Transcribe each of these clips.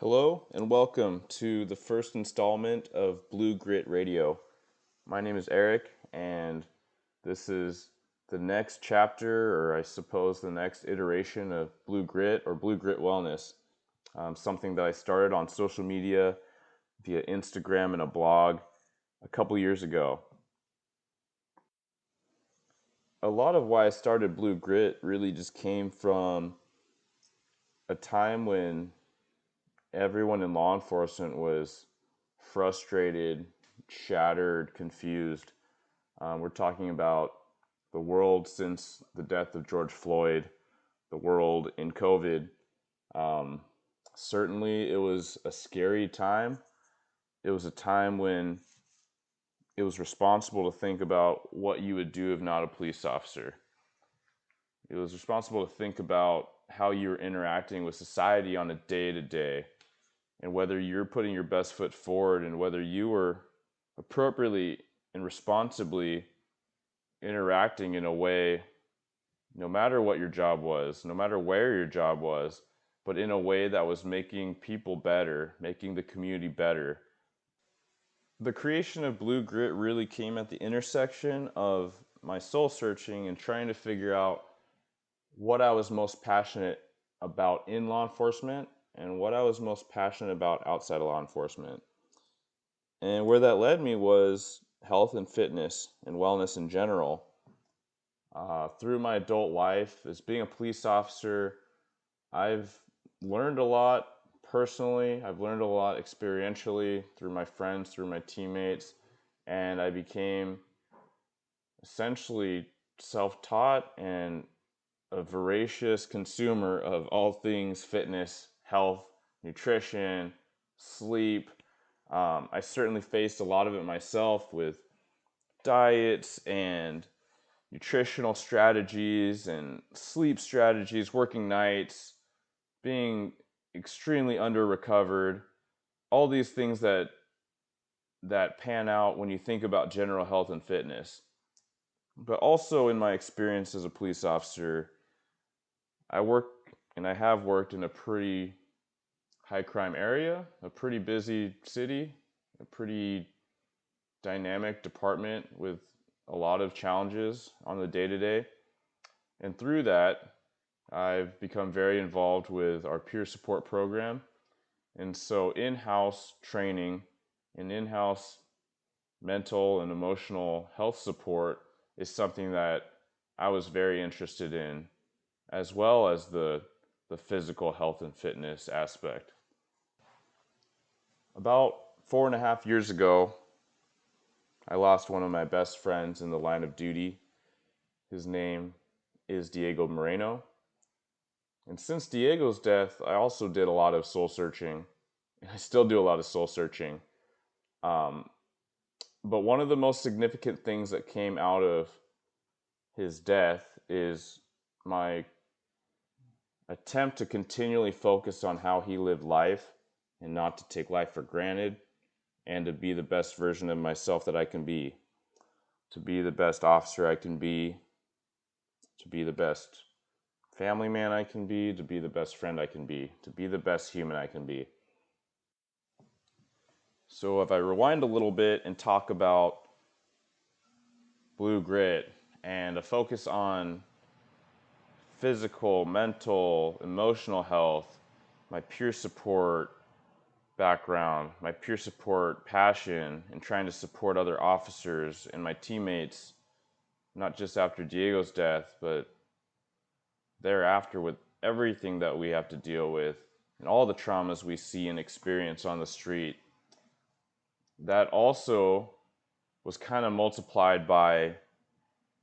Hello and welcome to the first installment of Blue Grit Radio. My name is Eric, and this is the next chapter, or I suppose the next iteration of Blue Grit or Blue Grit Wellness. Something that I started on social media via Instagram and a blog a couple years ago. A lot of why I started Blue Grit really just came from a time when everyone in law enforcement was frustrated, shattered, confused. We're talking about the world since the death of George Floyd, the world in COVID. Um, Certainly, it was a scary time. It was a time when it was responsible to think about what you would do if not a police officer. It was responsible to think about how you were interacting with society on a day-to-day, and whether you're putting your best foot forward and whether you were appropriately and responsibly interacting in a way, no matter what your job was, no matter where your job was, but in a way that was making people better, making the community better. The creation of Blue Grit really came at the intersection of my soul searching and trying to figure out what I was most passionate about in law enforcement and what I was most passionate about outside of law enforcement. And where that led me was health and fitness and wellness in general. Through my adult life, as being a police officer, I've learned a lot personally. I've learned a lot experientially through my friends, through my teammates, and I became essentially self-taught and a voracious consumer of all things fitness, health, nutrition, sleep. I certainly faced a lot of it myself with diets and nutritional strategies and sleep strategies, working nights, being extremely under recovered, all these things that pan out when you think about general health and fitness. But also in my experience as a police officer, I work and I have worked in a pretty high crime area, a pretty busy city, a pretty dynamic department with a lot of challenges on the day-to-day. And through that, I've become very involved with our peer support program. And so in-house training and in-house mental and emotional health support is something that I was very interested in, as well as the physical health and fitness aspect. About 4.5 years ago, I lost one of my best friends in the line of duty. His name is Diego Moreno. And since Diego's death, I also did a lot of soul searching. And I still do a lot of soul searching. But one of the most significant things that came out of his death is my attempt to continually focus on how he lived life and not to take life for granted, and to be the best version of myself that I can be, to be the best officer I can be, to be the best family man I can be, to be the best friend I can be, to be the best human I can be. So if I rewind a little bit and talk about Blue Grit and a focus on physical, mental, emotional health, my peer support background, my peer support passion, and trying to support other officers and my teammates, not just after Diego's death, but thereafter with everything that we have to deal with and all the traumas we see and experience on the street. That also was kind of multiplied by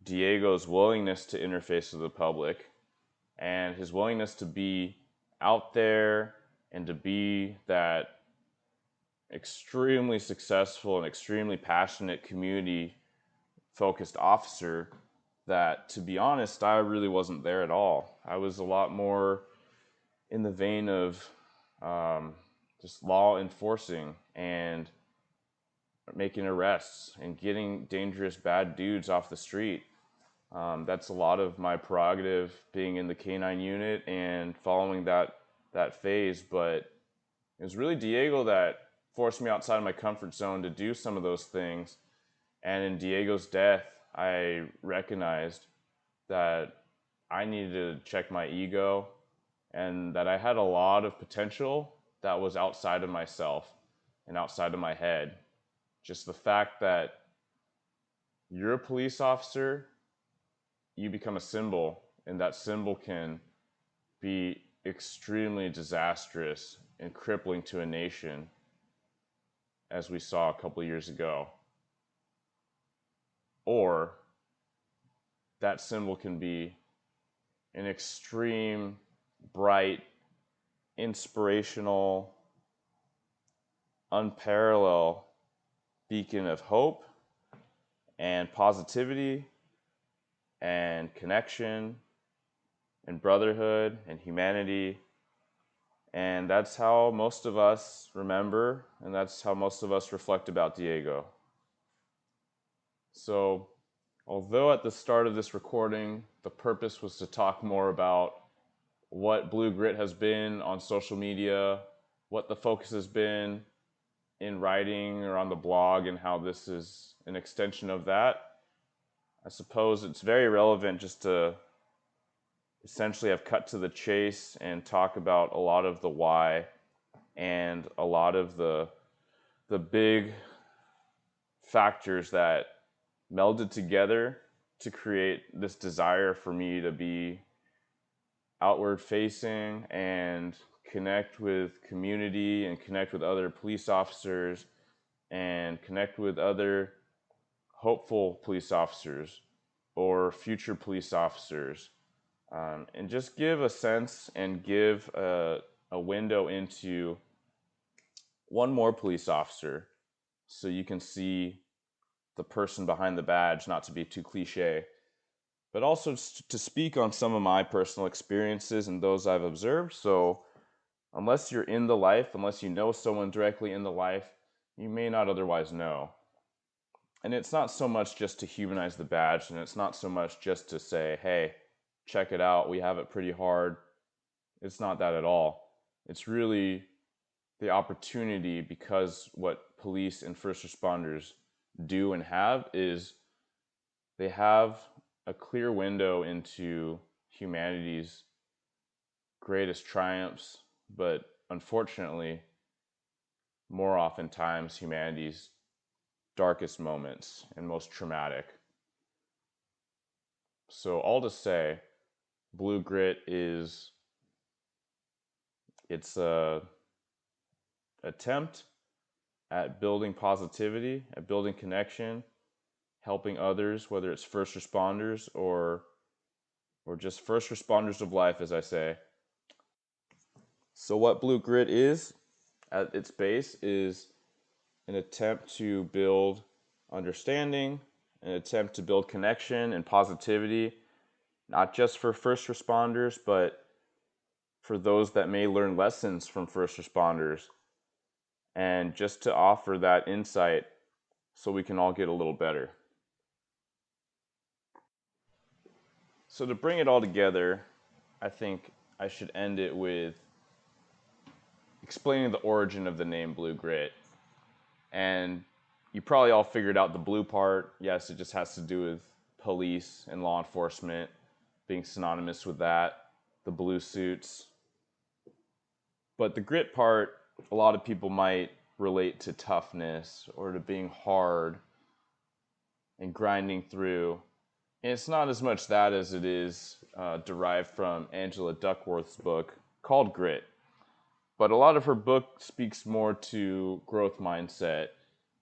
Diego's willingness to interface with the public and his willingness to be out there and to be that extremely successful and extremely passionate community focused officer that, to be honest, I really wasn't there at all. I was a lot more in the vein of just law enforcing and making arrests and getting dangerous bad dudes off the street. That's a lot of my prerogative being in the K-9 unit and following that phase, but It was really Diego that forced me outside of my comfort zone to do some of those things. And in Diego's death, I recognized that I needed to check my ego and that I had a lot of potential that was outside of myself and outside of my head. Just the fact that you're a police officer, you become a symbol, and that symbol can be extremely disastrous and crippling to a nation, as we saw a couple years ago. Or that symbol can be an extreme, bright, inspirational, unparalleled beacon of hope and positivity and connection and brotherhood and humanity. And that's how most of us remember, and that's how most of us reflect about Diego. So, although at the start of this recording, the purpose was to talk more about what Blue Grit has been on social media, what the focus has been in writing or on the blog, and how this is an extension of that, I suppose it's very relevant just to essentially have cut to the chase and talk about a lot of the why and a lot of the big factors that melded together to create this desire for me to be outward facing and connect with community and connect with other police officers and connect with other hopeful police officers or future police officers, and just give a sense and give a window into one more police officer so you can see the person behind the badge, not to be too cliche, but also to speak on some of my personal experiences and those I've observed. So unless you're in the life, unless you know someone directly in the life, you may not otherwise know. And it's not so much just to humanize the badge, and it's not so much just to say, hey, check it out, we have it pretty hard. It's not that at all. It's really the opportunity, because what police and first responders do and have is they have a clear window into humanity's greatest triumphs, but unfortunately, more oftentimes, humanity's darkest moments and most traumatic. So all to say, Blue Grit it's a attempt at building positivity, at building connection, helping others, whether it's first responders or just first responders of life, as I say. So what Blue Grit is, at its base, is an attempt to build understanding, an attempt to build connection and positivity, not just for first responders, but for those that may learn lessons from first responders, and just to offer that insight so we can all get a little better. So to bring it all together, I think I should end it with explaining the origin of the name Blue Grit. And you probably all figured out the blue part. Yes, it just has to do with police and law enforcement being synonymous with that, the blue suits. But the grit part, a lot of people might relate to toughness or to being hard and grinding through. And it's not as much that as it is derived from Angela Duckworth's book called Grit. But a lot of her book speaks more to growth mindset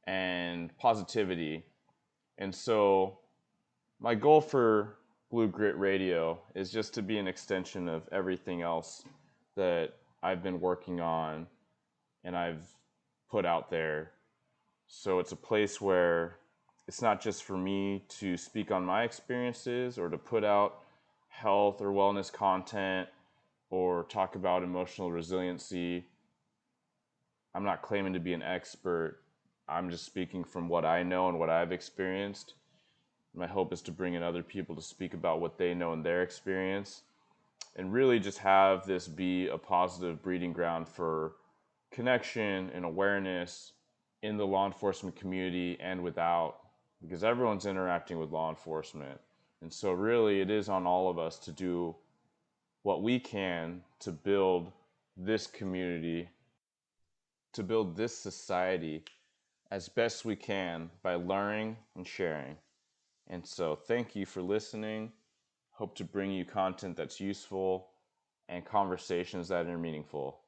and positivity. And so my goal for Blue Grit Radio is just to be an extension of everything else that I've been working on and I've put out there. So it's a place where it's not just for me to speak on my experiences or to put out health or wellness content or talk about emotional resiliency. I'm not claiming to be an expert. I'm just speaking from what I know and what I've experienced. My hope is to bring in other people to speak about what they know in their experience and really just have this be a positive breeding ground for connection and awareness in the law enforcement community and without, because everyone's interacting with law enforcement. And so, really, it is on all of us to do what we can to build this community, to build this society as best we can by learning and sharing. And so, thank you for listening. Hope to bring you content that's useful and conversations that are meaningful.